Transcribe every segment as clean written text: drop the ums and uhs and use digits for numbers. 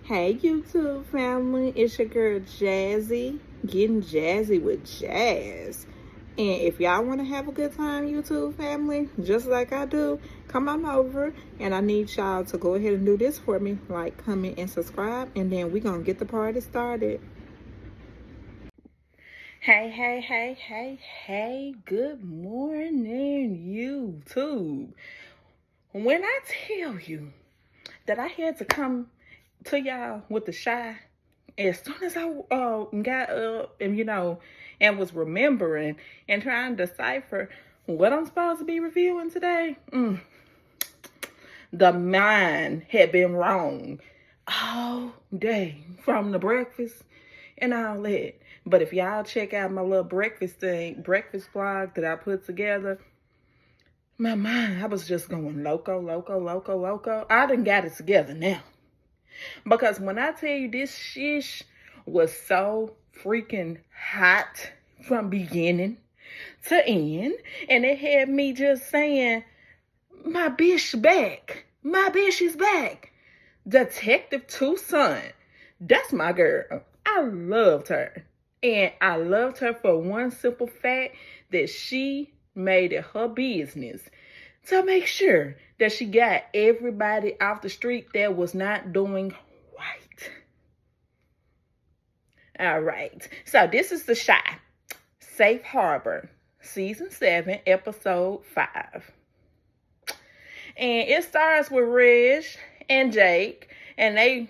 Hey YouTube family, it's your girl Jazzy, getting jazzy with jazz. And if y'all want to have a good time, YouTube family, just like I do, come on over. And I need y'all to go ahead and do this for me, like, comment, and subscribe. And then we're going to get the party started. Hey, good morning, YouTube. When I tell you that I had to come to y'all with the shy, as soon as I got up and was remembering and trying to decipher what I'm supposed to be reviewing today, the mind had been wrong all day from the breakfast and all that. But if y'all check out my little breakfast vlog that I put together, my mind, I was just going loco. I done got it together now. Because when I tell you this shish was so freaking hot from beginning to end, and it had me just saying, my bitch back. My bitch is back. Detective Tucson. That's my girl. I loved her. And I loved her for one simple fact that she made it her business to make sure that she got everybody off the street that was not doing right. All right. So this is The Shy. Safe Harbor. Season 7, Episode 5. And it starts with Reg and Jake. And they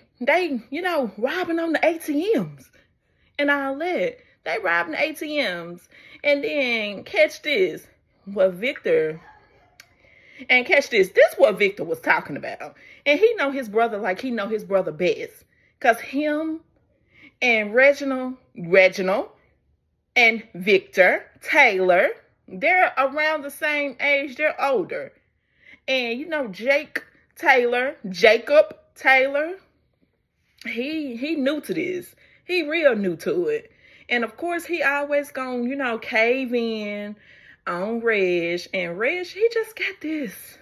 robbing on the ATMs. And all that. They robbing the ATMs. And then catch this. This is what Victor was talking about. And he know his brother like he know his brother best. Because him and Reginald and Victor Taylor, they're around the same age. They're older. And Jacob Taylor, he new to this. He real new to it. And of course, he always gonna, cave in on Reg. And Reg, he just got this.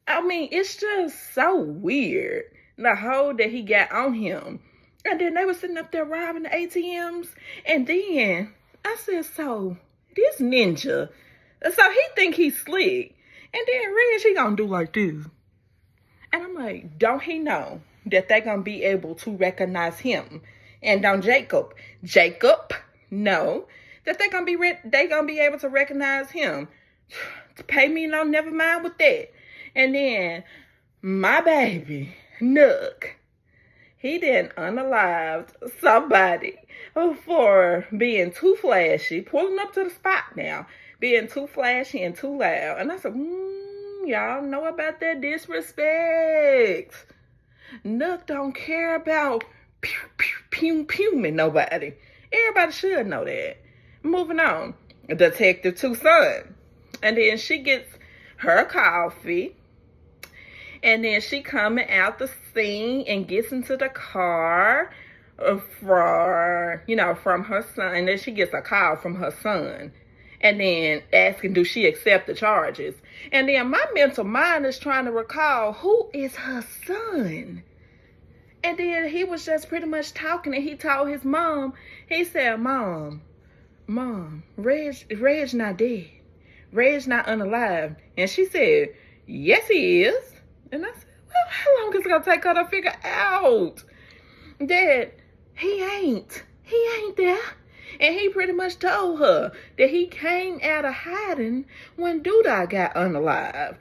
I mean, it's just so weird, the hold that he got on him. And then they were sitting up there robbing the ATMs. And then I said, so this ninja, so he think he's slick. And then Reg, he gonna do like this. And I'm like, don't he know that they gonna be able to recognize him? And don't Jacob know that they gonna be able to recognize him? Pay me no, never mind with that. And then my baby Nook, he done unalived somebody for being too flashy, pulling up to the spot now, being too flashy and too loud. And I said, y'all know about that disrespect. Nook don't care about pew-pewing nobody. Everybody should know that. Moving on. Detective Tucson. And then she gets her coffee. And then she coming out the scene and gets into the car from her son. And then she gets a call from her son. And then asking, do she accept the charges? And then my mental mind is trying to recall, who is her son? And then he was just pretty much talking, and he told his mom, he said, Mom, Reg not dead. Reg's not unalive. And she said, yes, he is. And I said, well, how long is it going to take her to figure out that he ain't there? And he pretty much told her that he came out of hiding when Doodah got unalive.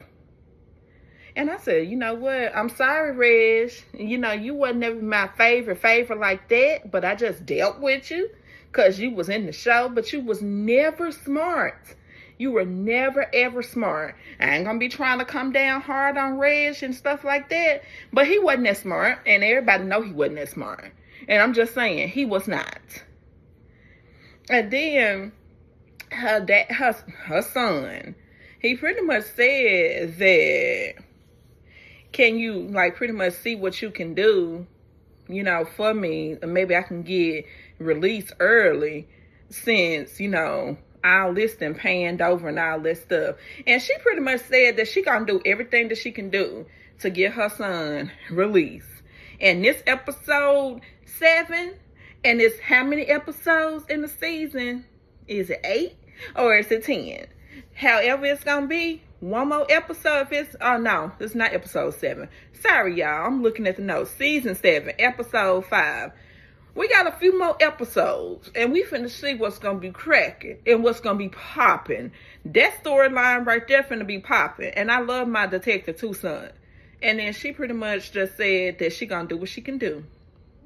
And I said, you know what? I'm sorry, Reg. You wasn't ever my favorite like that, but I just dealt with you because you was in the show, but you was never smart. You were never, ever smart. I ain't going to be trying to come down hard on Reg and stuff like that, but he wasn't that smart, and everybody know he wasn't that smart. And I'm just saying, he was not. And then her son, he pretty much said that, can you pretty much see what you can do, for me? Maybe I can get released early since, all this and panned over and all this stuff. And she pretty much said that she gonna do everything that she can do to get her son released. And this episode 7, and it's how many episodes in the season? Is it 8 or is it 10? However it's gonna be, one more episode. If it's, oh no, it's not episode 7. Sorry, y'all. I'm looking at the notes. Season 7, episode 5. We got a few more episodes, and we finna see what's gonna be cracking and what's gonna be popping. That storyline right there finna be popping. And I love my Detective Tucson. And then she pretty much just said that she gonna do what she can do.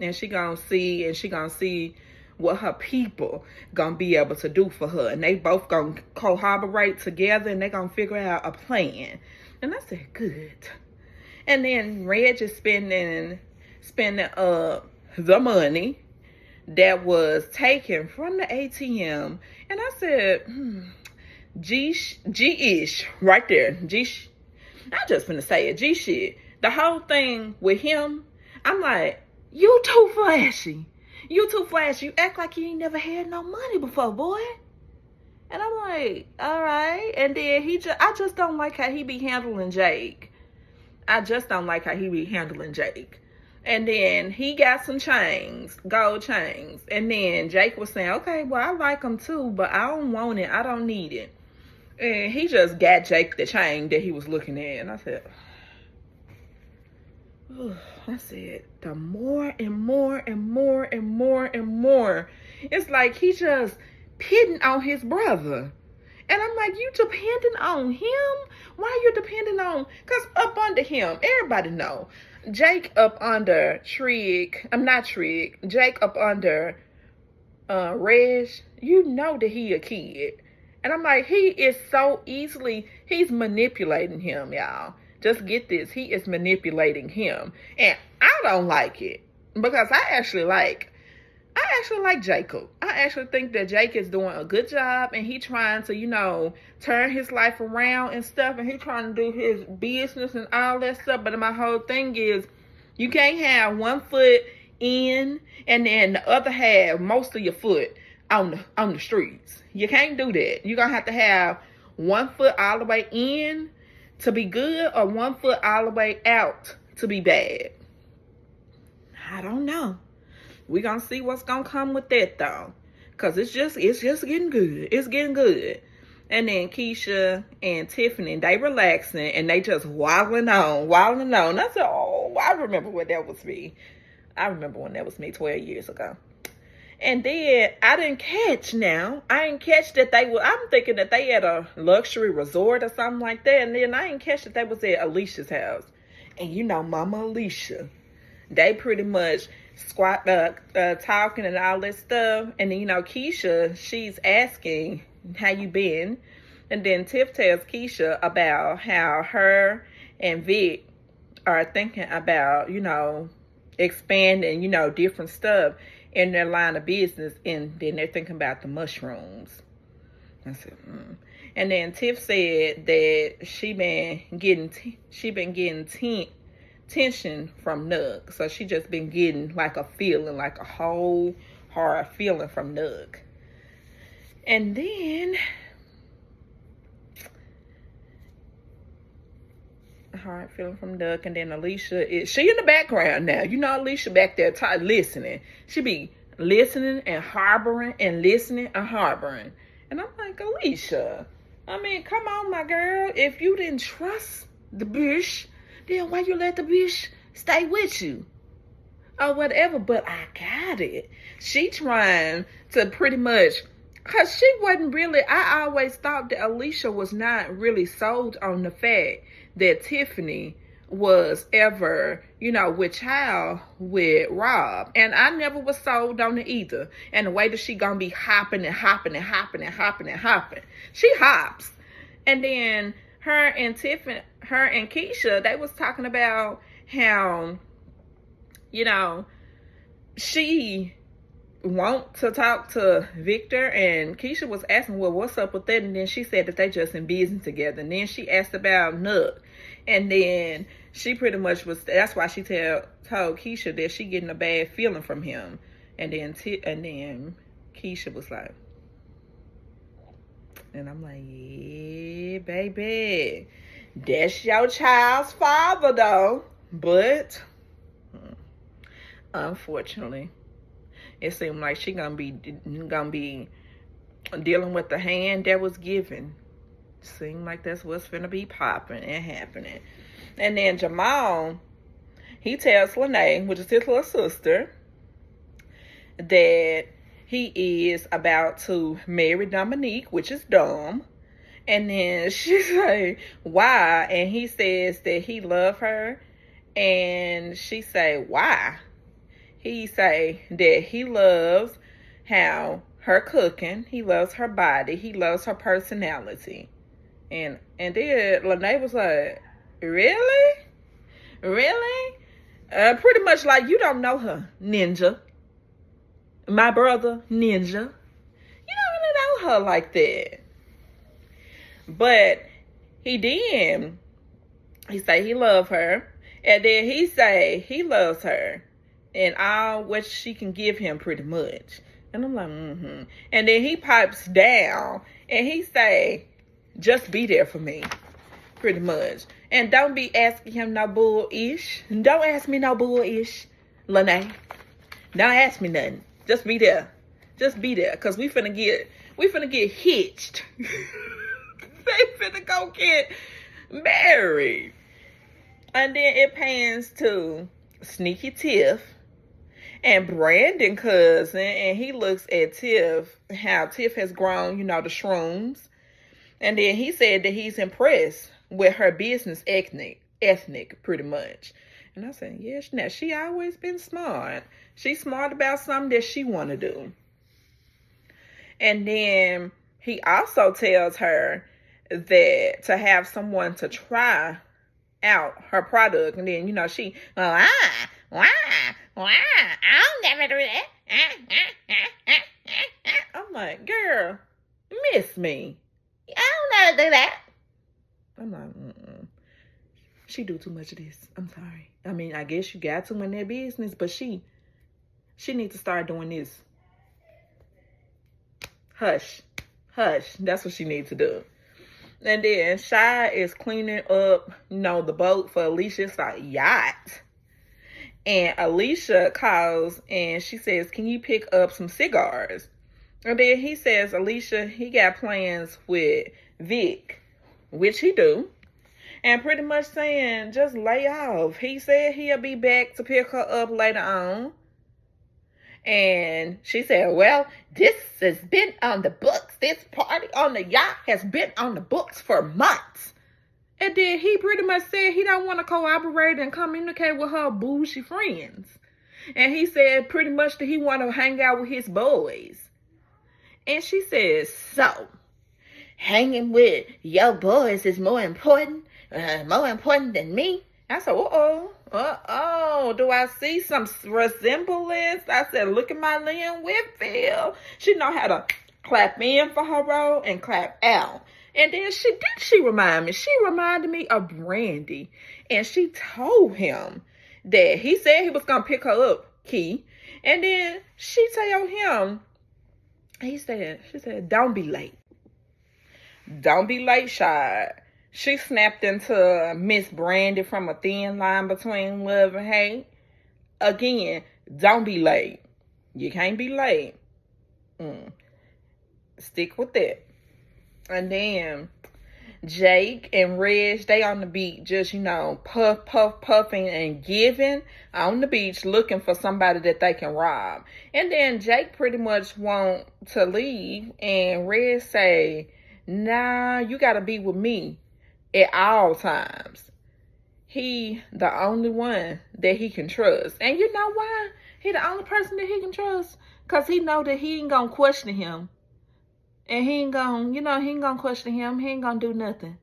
And she gonna see what her people gonna be able to do for her. And they both gonna collaborate together, and they gonna figure out a plan. And I said, good. And then Reg is spending the money that was taken from the ATM. And I said, G-ish, right there. G-ish. I'm just finna say it. G shit. The whole thing with him, I'm like, you too flashy. You too flashy. You act like you ain't never had no money before, boy. And I'm like, all right. And then I just don't like how he be handling Jake. I just don't like how he be handling Jake. And then he got some chains, gold chains. And then Jake was saying, okay, well, I like them too, but I don't want it. I don't need it. And he just got Jake the chain that he was looking at. And I said, the more and more and more and more and more, it's like he just pitting on his brother. And I'm like, you depending on him? Why you depending on? Because up under him, everybody know. Jake up under Jake up under Reg, you know that he a kid. And I'm like, he's manipulating him, y'all. Just get this, he is manipulating him. And I don't like it. Because I actually like Jacob. I actually think that Jake is doing a good job, and he trying to, turn his life around and stuff, and he trying to do his business and all that stuff. But my whole thing is, you can't have one foot in and then the other half, most of your foot on the streets. You can't do that. You're gonna have to have one foot all the way in to be good, or one foot all the way out to be bad. I don't know. We're gonna see what's gonna come with that though. Cause it's just getting good. It's getting good. And then Keisha and Tiffany, they relaxing and they just waddling on. And I said, oh, I remember when that was me. I remember when that was me 12 years ago. And then I didn't catch that I'm thinking that they at a luxury resort or something like that. And then I didn't catch that they was at Alicia's house. And Mama Alicia, they pretty much talking and all that stuff. And then, Keisha, she's asking, how you been? And then Tiff tells Keisha about how her and Vic are thinking about, expanding, different stuff in their line of business. And then they're thinking about the mushrooms. I said, And then Tiff said that she been getting tension from Nug. So she just been getting like a feeling, like a whole hard feeling from Nug. And then hard feeling from Nug. And then Alicia she in the background now. Alicia back there listening. She be listening and harboring and listening and harboring. And I'm like, Alicia, come on, my girl. If you didn't trust the bitch, then why you let the bitch stay with you? Or whatever. But I got it. She trying to pretty much, because she wasn't really, I always thought that Alicia was not really sold on the fact that Tiffany was ever, with child with Rob. And I never was sold on it either. And the way that she gonna be hopping and hopping and hopping and hopping and hopping. She hops. And then her and Keisha, they was talking about how, she want to talk to Victor, and Keisha was asking, well, what's up with that? And then she said that they just in business together. And then she asked about Nook. And then she pretty much that's why she told Keisha that she getting a bad feeling from him. And then Keisha was like, and I'm like, yeah, baby, that's your child's father though. But Unfortunately, it seemed like she gonna be dealing with the hand that was given. Seemed like that's what's finna be popping and happening. And then Jamal, he tells Lene, which is his little sister, that he is about to marry Dominique, which is dumb. And then she say, why? And he says that he love her. And she say, why? He say that he loves how her cooking, he loves her body, he loves her personality. And then Lene was like, really? Really? Pretty much like, you don't know her, Ninja. My brother, Ninja. You don't really know her like that. But he did. He say he love her. And then he say he loves her. And all what she can give him pretty much. And I'm like, And then he pipes down. And he say, just be there for me. Pretty much. And don't be asking him no bull-ish. Don't ask me no bull-ish, Lene. Don't ask me nothing. Just be there. Just be there. Because we finna get hitched. They finna go get married. And then it pans to Sneaky Tiff and Brandon cousin. And he looks at Tiff, how Tiff has grown, the shrooms. And then he said that he's impressed with her business ethnic, pretty much. And I said, yes, now she always been smart. She's smart about something that she want to do. And then he also tells her that to have someone to try out her product. And then, she, I don't never do that. I'm like, girl, miss me. I don't know how to do that. I'm like, she do too much of this. I'm sorry. I mean, I guess you got to in their business, but she needs to start doing this. Hush. That's what she needs to do. And then Shy is cleaning up, the boat for Alicia's yacht. And Alicia calls and she says, can you pick up some cigars? And then he says, Alicia, he got plans with Vic, which he do. And pretty much saying, just lay off. He said he'll be back to pick her up later on. And she said, well, this has been on the books. This party on the yacht has been on the books for months. And then he pretty much said he don't want to cooperate and communicate with her bougie friends. And he said pretty much that he want to hang out with his boys. And she says, so, hanging with your boys is more important than me? I said, do I see some resemblance? I said, look at my Lynn Whitfield. She know how to clap in for her role and clap out. And then she remind me? She reminded me of Brandy. And she told him that he said he was going to pick her up, Key. And then she told him, she said, don't be late. Don't be late, Shad. She snapped into Miss Brandy from A Thin Line Between Love and Hate. Again, don't be late. You can't be late. Stick with that. And then Jake and Reg, they on the beach just, puffing and giving on the beach looking for somebody that they can rob. And then Jake pretty much want to leave and Reg say, nah, you got to be with me at all times. He the only one that he can trust. And you know why? He the only person that he can trust. Because he know that he ain't going to question him. And he ain't going to question him. He ain't going to do nothing.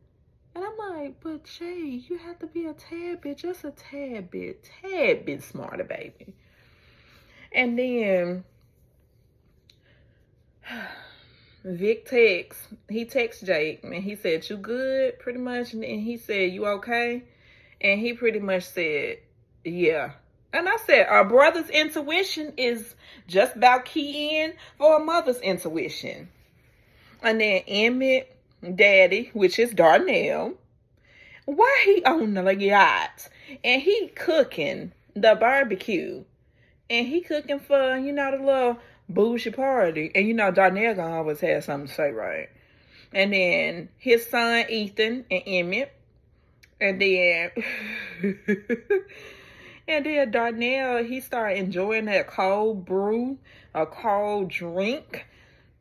And I'm like, but Jay, you have to be a tad bit, just a tad bit smarter, baby. And then Vic texts Jake, and he said, you good, pretty much? And he said, you okay? And he pretty much said, yeah. And I said, our brother's intuition is just about keying for a mother's intuition. And then Emmett, daddy, which is Darnell, why he on the yacht? And he cooking the barbecue. And he cooking for, the little bougie party. And Darnell gonna always have something to say, right? And then his son Ethan and Emmett. And then and then Darnell, he started enjoying that cold brew, a cold drink.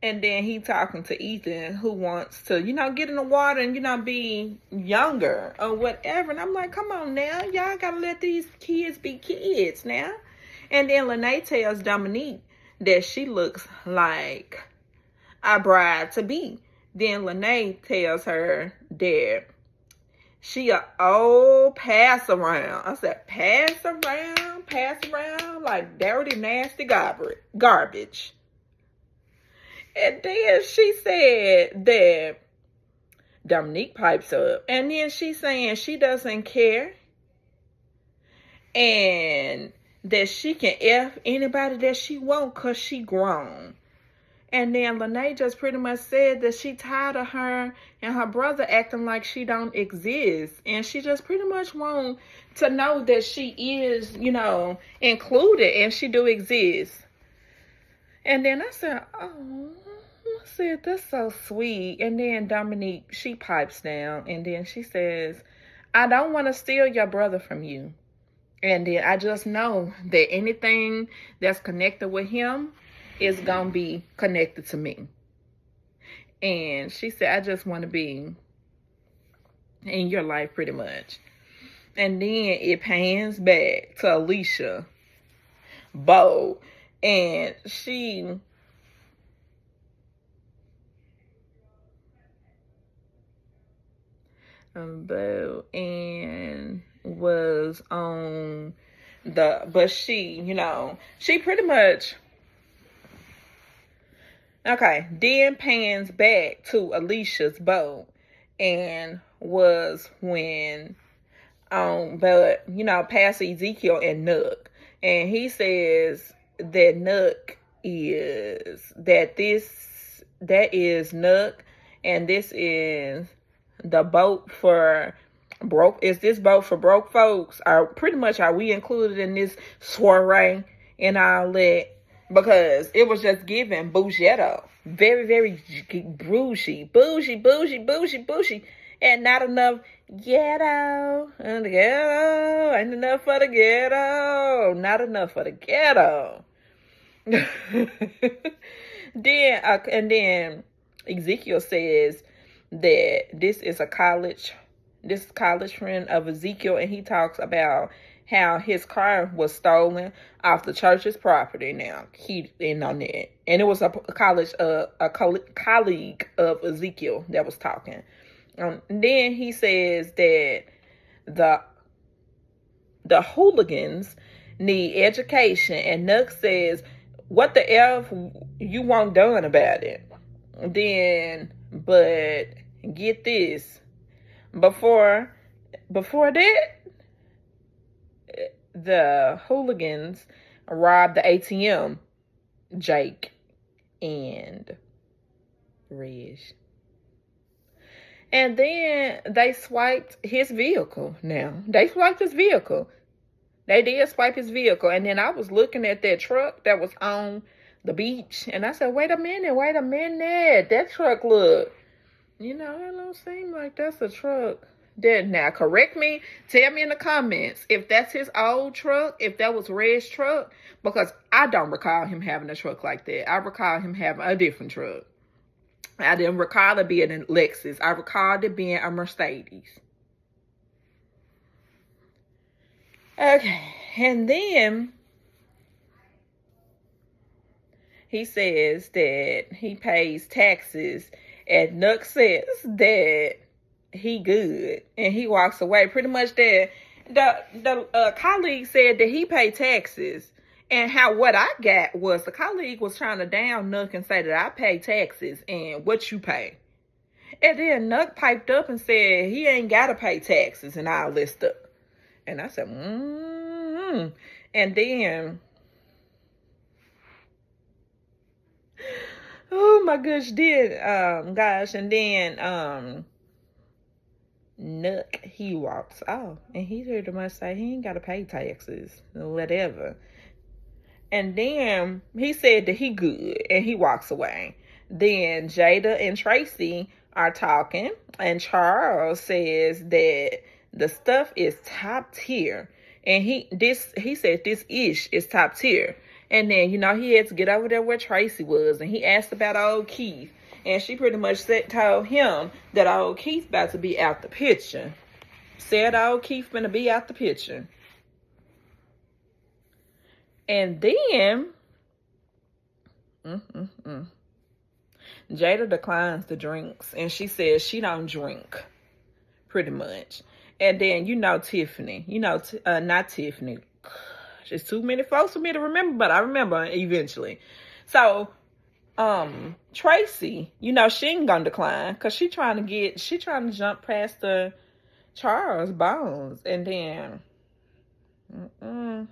And then he talking to Ethan, who wants to, get in the water and, be younger or whatever. And I'm like, come on now. Y'all got to let these kids be kids now. And then Lene tells Dominique that she looks like a bride to be. Then Lene tells her that she a old pass around. I said, pass around like dirty, nasty garbage. And then she said that Dominique pipes up. And then she's saying she doesn't care. And that she can F anybody that she want because she grown. And then Lene just pretty much said that she tired of her and her brother acting like she don't exist. And she just pretty much want to know that she is, included and she do exist. And then I said, that's so sweet. And then Dominique, she pipes down. And then she says, I don't want to steal your brother from you. And then I just know that anything that's connected with him is going to be connected to me. And she said, I just want to be in your life pretty much. And then it pans back to Alicia Bo. And she was on but she, she pretty much, okay, then pans back to Alicia's boat and was when, but, past Ezekiel and Nook. And he says that Nook that is Nook, and this is the boat for broke. Is this boat for broke folks? Are we included in this soiree and all that? Because it was just given bougetto. Very, very bougie, and not enough ghetto. And the ghetto ain't enough for the ghetto. Not enough for the ghetto. Then Ezekiel says that this is college friend of Ezekiel, and he talks about how his car was stolen off the church's property. Now he in on that, and it was a colleague of Ezekiel that was talking. Then he says that the hooligans need education, and Nook says, what the F you want done about it? Then, but get this, before that, the hooligans robbed the ATM, Jake and Reg. And then they swiped his vehicle. They did swipe his vehicle. And then I was looking at that truck that was on the beach. And I said, wait a minute. That truck look, it don't seem like that's a truck. Now, correct me. Tell me in the comments if that's his old truck, if that was Red's truck. Because I don't recall him having a truck like that. I recall him having a different truck. I didn't recall it being a Lexus. I recalled it being a Mercedes. Okay. And then he says that he pays taxes, and Nook says that he good, and he walks away. Pretty much that the colleague said that he paid taxes. And what I got was the colleague was trying to down Nook and say that I pay taxes and what you pay. And then Nook piped up and said he ain't got to pay taxes and all this stuff. And I said, And then, oh my gosh, and then, Nook, he walks off, and he pretty much say he ain't got to pay taxes, whatever. And then he said that he good and he walks away. Then Jada and Tracy are talking, and Charles says that the stuff is top tier. And he said this ish is top tier. And then, he had to get over there where Tracy was, and he asked about old Keith. And she pretty much told him that old Keith about to be out the picture. Said old Keith gonna be out the picture. And then, Jada declines the drinks, and she says she don't drink, pretty much. And then, Tiffany, not Tiffany. There's too many folks for me to remember, but I remember eventually. So, Tracy, she ain't gonna decline, because she trying to jump past the Charles Bones. And then, and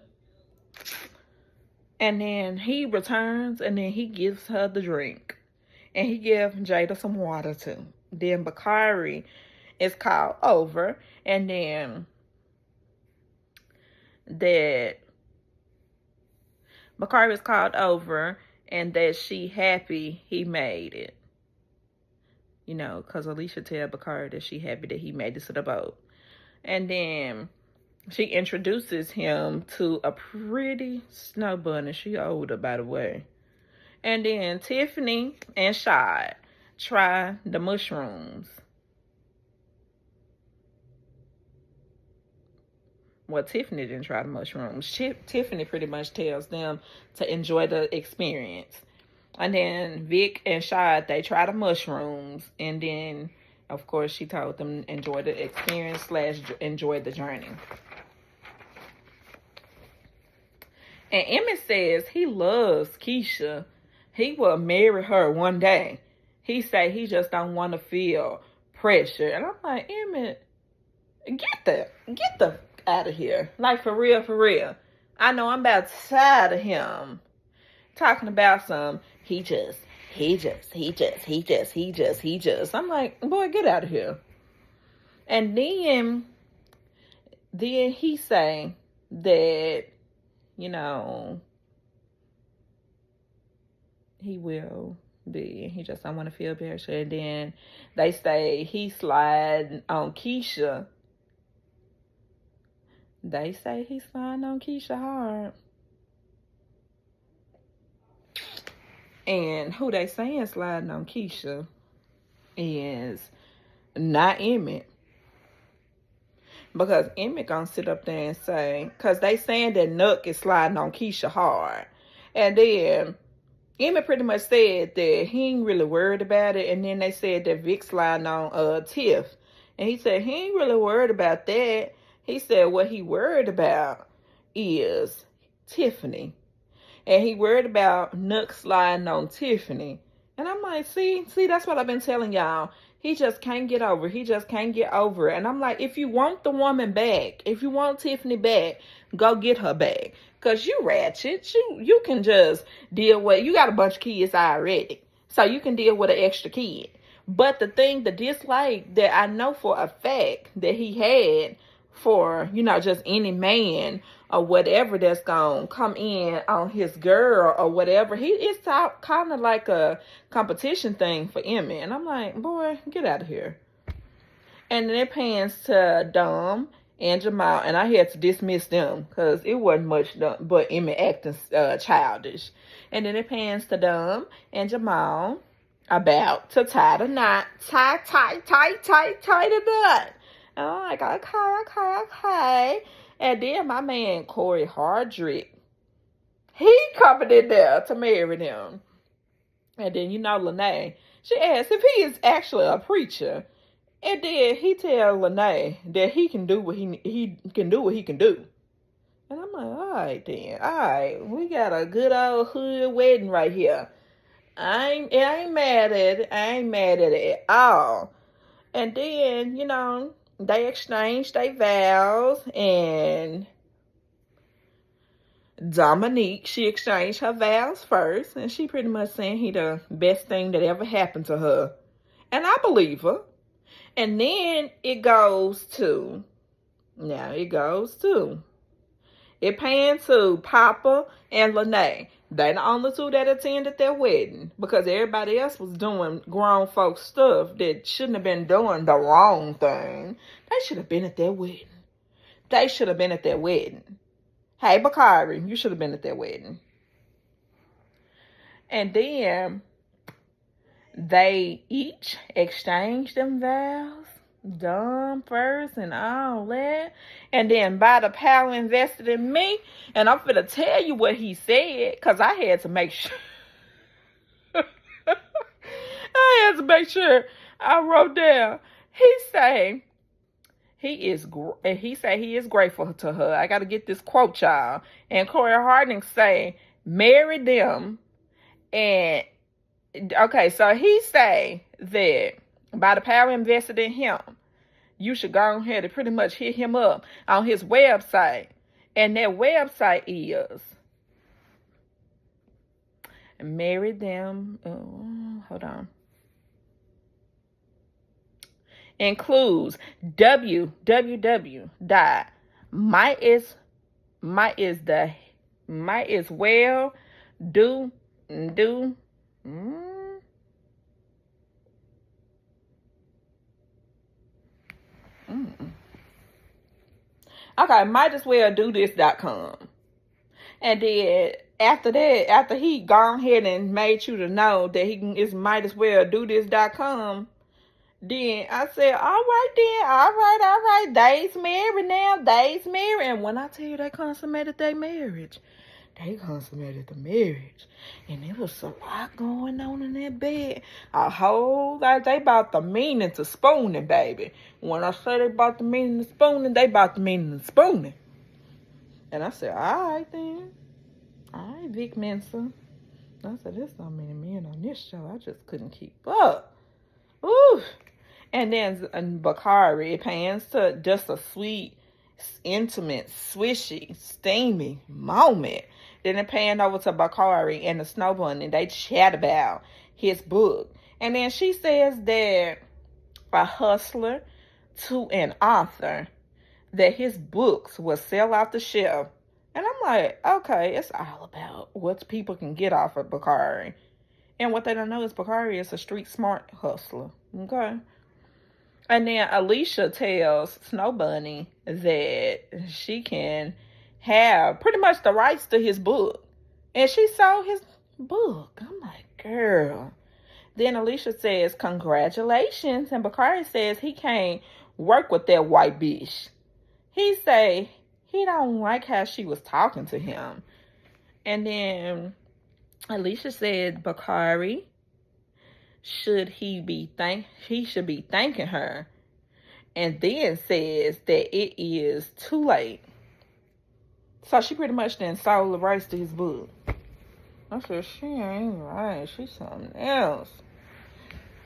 then he returns, and then he gives her the drink. And he gives Jada some water, too. Then Bakari is called over. And then Bakari is called over, and that she happy he made it. Because Alicia tell Bakari that she happy that he made it to the boat. And then she introduces him to a pretty snow bunny. She older, by the way. And then Tiffany and Shad try the mushrooms. Well, Tiffany didn't try the mushrooms. Tiffany pretty much tells them to enjoy the experience. And then Vic and Shad, they try the mushrooms. And then, of course, she told them enjoy the experience / enjoy the journey. And Emmett says he loves Keisha. He will marry her one day. He say he just don't want to feel pressure. And I'm like, Emmett, get the out of here. Like, for real. I know I'm about tired of him talking about some he just. I'm like, boy, get out of here. And then he say that, he will be. He just don't want to feel pressure. And then they say he sliding on Keisha. They say he's sliding on Keisha hard. And who they saying sliding on Keisha is not Emmett. Because Emmett gonna sit up there and say, because they saying that Nuck is sliding on Keisha hard. And then Emmett pretty much said that he ain't really worried about it. And then they said that Vic sliding on Tiff. And he said he ain't really worried about that. He said what he worried about is Tiffany. And he worried about Nuck sliding on Tiffany. And I'm like, see, that's what I've been telling y'all. He just can't get over it. He just can't get over it. And I'm like, if you want the woman back, if you want Tiffany back, go get her back. Because you ratchet. You can just deal with, you got a bunch of kids already. So you can deal with an extra kid. But the dislike that I know for a fact that he had for, just any man or whatever that's gonna come in on his girl or whatever, it's kind of like a competition thing for Emmett. And I'm like, boy, get out of here. And then it pans to Dom and Jamal, and I had to dismiss them because it wasn't much but Emmett acting childish. And then it pans to Dom and Jamal about to tie the knot. Tie the knot. And I'm like, okay. And then my man, Corey Hardrick, he coming in there to marry them. And then, Lene, she asked if he is actually a preacher. And then he tell Lene that he can do what he can do. And I'm like, all right, then. All right, we got a good old hood wedding right here. I ain't mad at it at all. And then, they exchanged their vows, and Dominique, she exchanged her vows first, and she pretty much saying he the best thing that ever happened to her. And I believe her. And then it goes to It panned to Papa and Lene. They the only two that attended their wedding because everybody else was doing grown folks stuff that shouldn't have been doing the wrong thing. They should have been at their wedding. They should have been at their wedding. Hey, Bakari, you should have been at their wedding. And then they each exchanged them vows, dumb first and all that. And then Bada Powell invested in me. And I'm finna tell you what he said, because I had to make sure. I had to make sure I wrote down. He say he is grateful to her. I got to get this quote, y'all. And Corey Harding say, marry them. And okay, so he say that by the power invested in him, you should go ahead and pretty much hit him up on his website. And that website is marry them. Hold on. Includes www.mightiswell.do. Okay, might as well do this.com. And then after that, after he gone ahead and made you to know that he is might as well do this.com, then I said, all right, they's married now, they's married. And when I tell you they consummated their marriage, they consummated the marriage. And there was a lot going on in that bed. A whole lot. They brought the meaning to spooning, baby. When I say they brought the meaning to spooning, they brought the meaning to spooning. And I said, all right then. All right, Vic Mensa. I said, there's so many men on this show. I just couldn't keep up. Ooh. And then Bakari, it pans to just a sweet, intimate, swishy, steamy moment. Then it panned over to Bakari and the Snow Bunny. They chat about his book. And then she says that a hustler to an author, that his books will sell off the shelf. And I'm like, okay, it's all about what people can get off of Bakari. And what they don't know is Bakari is a street smart hustler. Okay? And then Alicia tells Snow Bunny that she can have pretty much the rights to his book. And she sold his book. I'm like, girl. Then Alicia says, congratulations. And Bakari says he can't work with that white bitch. He say he don't like how she was talking to him. And then Alicia said, Bakari, he should be thanking her. And then says that it is too late. So she pretty much then sold the rights to his book. I said, she ain't right. She's something else.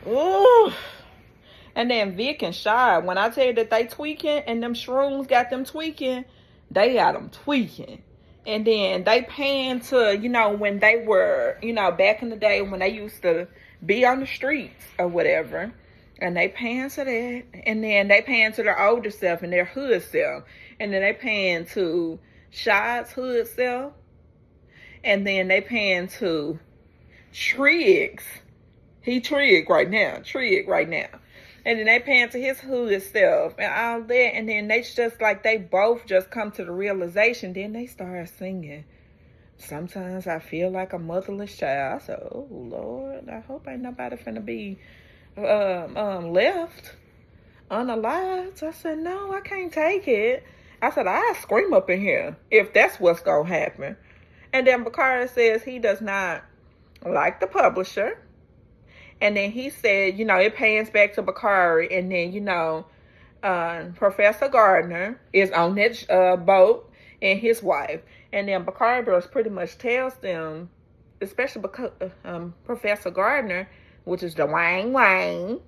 Ooh. And then Vic and Shy, when I tell you that they tweaking and them shrooms got them tweaking, they got them tweaking. And then they pan to, when they were, back in the day when they used to be on the streets or whatever. And they pan to that. And then they pan to their older self and their hood self. And then they pan to Shy's hood self. And then they pan to Triggs. He Trig right now. And then they pan to his hood self and all that. And then they just they both just come to the realization. Then they start singing. Sometimes I feel like a motherless child. I said, oh, Lord, I hope ain't nobody finna be left unalived. So I said, no, I can't take it. I said, I scream up in here if that's what's going to happen. And then Bakari says he does not like the publisher. And then he said, it pans back to Bakari. And then, Professor Gardner is on that boat and his wife. And then Bakari Bros pretty much tells them, especially because Professor Gardner, which is the Wang,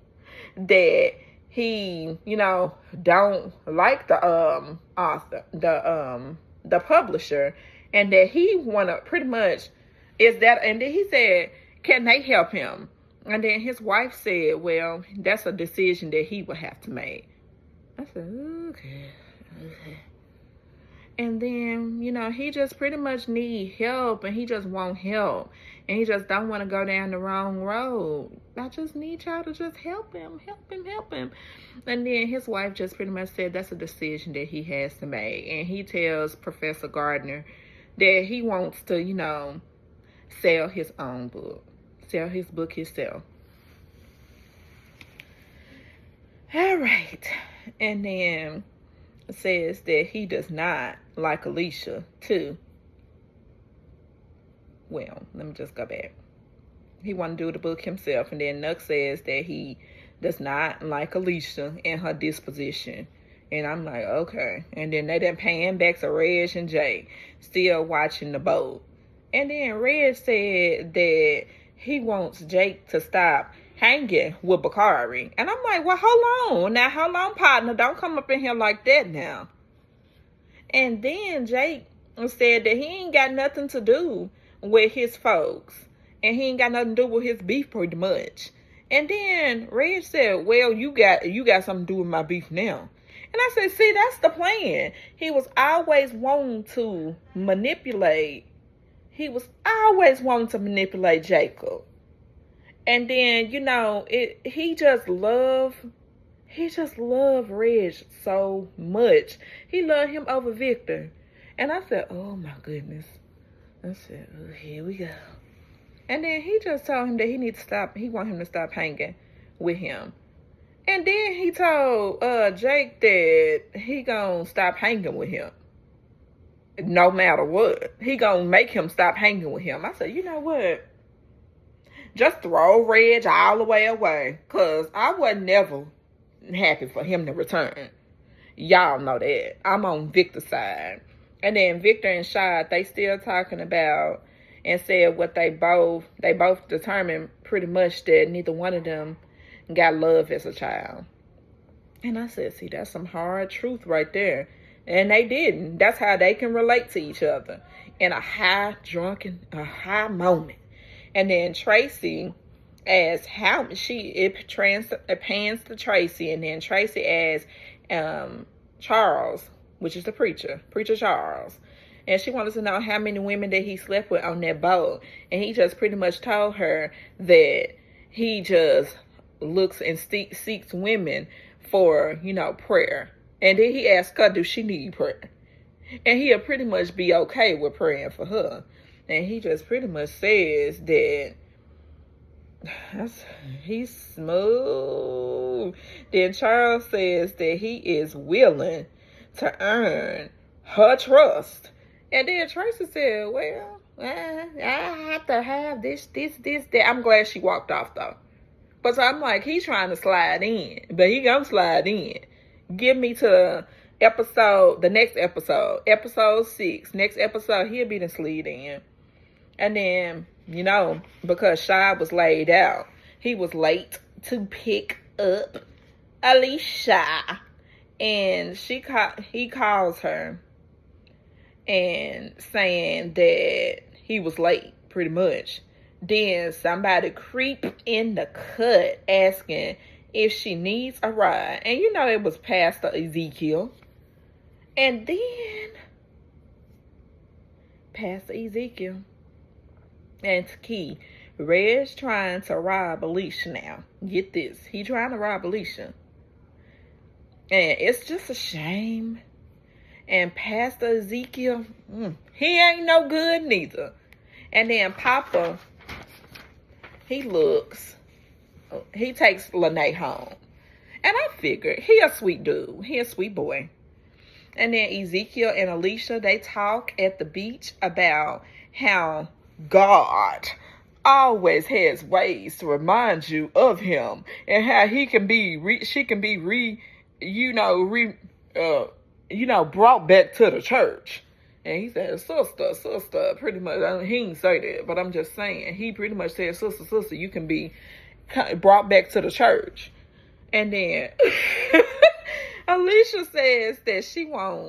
that he, don't like the author, the publisher, and that he wanna pretty much is that. And then he said, can they help him? And then his wife said, well, that's a decision that he would have to make. I said, okay. And then, he just pretty much need help, and he just want help. And he just don't want to go down the wrong road. I just need y'all to just help him. And then his wife just pretty much said that's a decision that he has to make. And he tells Professor Gardner that he wants to, sell his own book. Sell his book himself. All right. And then says that he does not like Alicia too. Well, let me just go back. He want to do the book himself. And then Nuck says that he does not like Alicia and her disposition. And I'm like, okay. And then they done pan back to Reg and Jake, still watching the boat. And then Reg said that he wants Jake to stop hanging with Bakari. And I'm like, well, hold on. Now, hold on, partner. Don't come up in here like that now. And then Jake said that he ain't got nothing to do with his folks. And he ain't got nothing to do with his beef pretty much. And then Reg said, well, you got something to do with my beef now. And I said, see, that's the plan. He was always wanting to manipulate. He was always wanting to manipulate Jacob. And then, he just loved Reg so much. He loved him over Victor. And I said, oh my goodness. I said, oh, here we go. And then he just told him that he want him to stop hanging with him. And then he told Jake that he gonna stop hanging with him. No matter what. He gonna make him stop hanging with him. I said, you know what? Just throw Reg all the way away. Because I was never happy for him to return. Y'all know that. I'm on Victor's side. And then Victor and Shad, they still talking about and said what they both determined pretty much that neither one of them got love as a child. And I said, see, that's some hard truth right there. And they didn't. That's how they can relate to each other in a high moment. And then Tracy asks how it pans to Tracy, and then Tracy asks Charles, which is the preacher Charles. And she wanted to know how many women that he slept with on that boat. And he just pretty much told her that he just looks and seeks women for, prayer. And then he asked her, does she need prayer? And he'll pretty much be okay with praying for her. And he just pretty much says that he's smooth. Then Charles says that he is willing to earn her trust. And then Tracy said, well, I have to have this, that. I'm glad she walked off, though. But so I'm like, he's trying to slide in. But he gonna slide in. Give me to the next episode. Episode 6. Next episode, he'll be the slid in. And then, because Shad was laid out, he was late to pick up Alicia. And he calls her and saying that he was late, pretty much. Then somebody creep in the cut asking if she needs a ride. And it was Pastor Ezekiel. And then Pastor Ezekiel and Key, Red's trying to rob Alicia now. Get this. He trying to rob Alicia. And it's just a shame. And Pastor Ezekiel, he ain't no good neither. And then Papa, he takes Lene home. And I figured, he a sweet dude. He a sweet boy. And then Ezekiel and Alicia, they talk at the beach about how God always has ways to remind you of him. And how she can be brought back to the church. And he said, sister, pretty much. He didn't say that, but I'm just saying. He pretty much said, sister, you can be brought back to the church. And then Alicia says that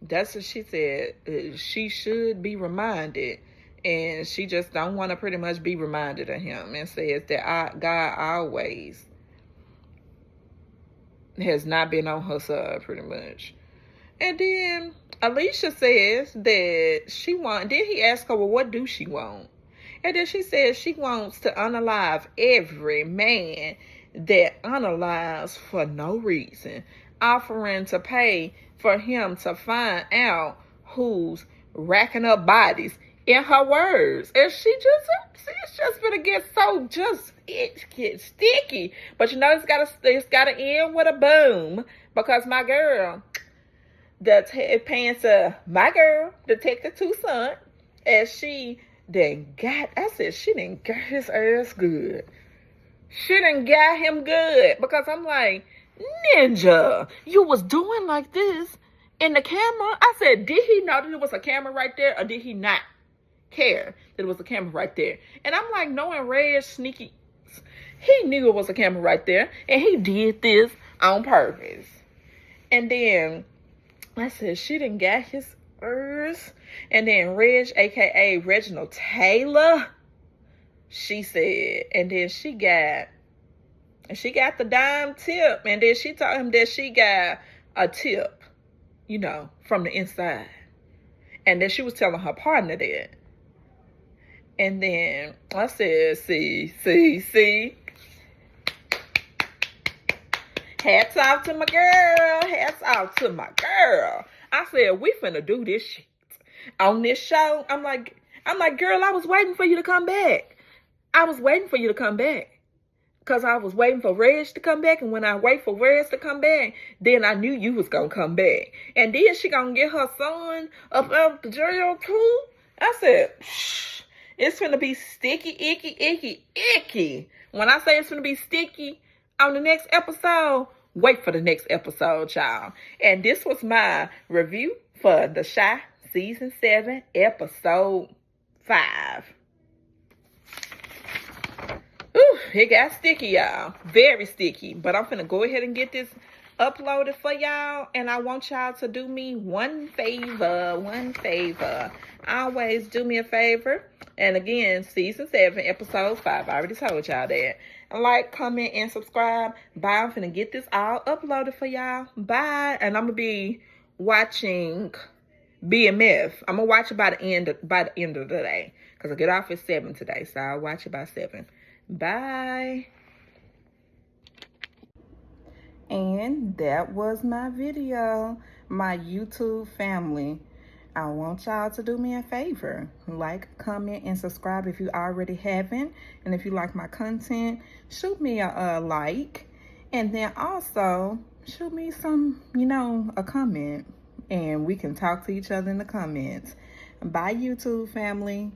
that's what she said, she should be reminded. And she just don't want to pretty much be reminded of him. And says that God always has not been on her side, pretty much. And then Alicia says that she want. Then he asked her, well, what do she want? And then she says she wants to unalive every man that unalives for no reason, offering to pay for him to find out who's racking up bodies. In her words, and it's just gonna get so it gets sticky. But you know it's gotta end with a boom, because my girl, my girl, Detective Toussaint, as she she didn't got his ass good. She didn't got him good, because I'm like, Ninja, you was doing like this in the camera. I said, did he know that there was a camera right there, or did he not care that it was a camera right there? And I'm like, knowing Red sneaky, he knew it was a camera right there, and he did this on purpose. And then I said, she didn't get his ears. And then Reg, aka Reginald Taylor, she said, and then she got the dime tip, and then she told him that she got a tip, from the inside, and then she was telling her partner that. And then I said, see. Hats off to my girl. Hats off to my girl. I said, we finna do this shit on this show. I'm like, girl, I was waiting for you to come back. Because I was waiting for Reg to come back. And when I wait for Reg to come back, then I knew you was going to come back. And then she going to get her son up out the jail too. I said, shh, it's finna be sticky, icky. When I say it's finna be sticky on the next episode, wait for the next episode, y'all. And this was my review for The Chi Season 7, Episode 5. Ooh, it got sticky, y'all. Very sticky. But I'm finna go ahead and get this uploaded for y'all. And I want y'all to do me one favor. Always do me a favor. And again, Season 7, Episode 5. I already told y'all that. Like, comment, and subscribe. Bye. I'm finna get this all uploaded for y'all. Bye. And I'm gonna be watching BMF. I'm gonna watch it by the end of the day. Because I get off at 7 today. So I'll watch it by 7. Bye. And that was my video, my YouTube family. I want y'all to do me a favor. Like, comment, and subscribe if you already haven't. And if you like my content, shoot me a like. And then also, shoot me some, a comment. And we can talk to each other in the comments. Bye, YouTube family.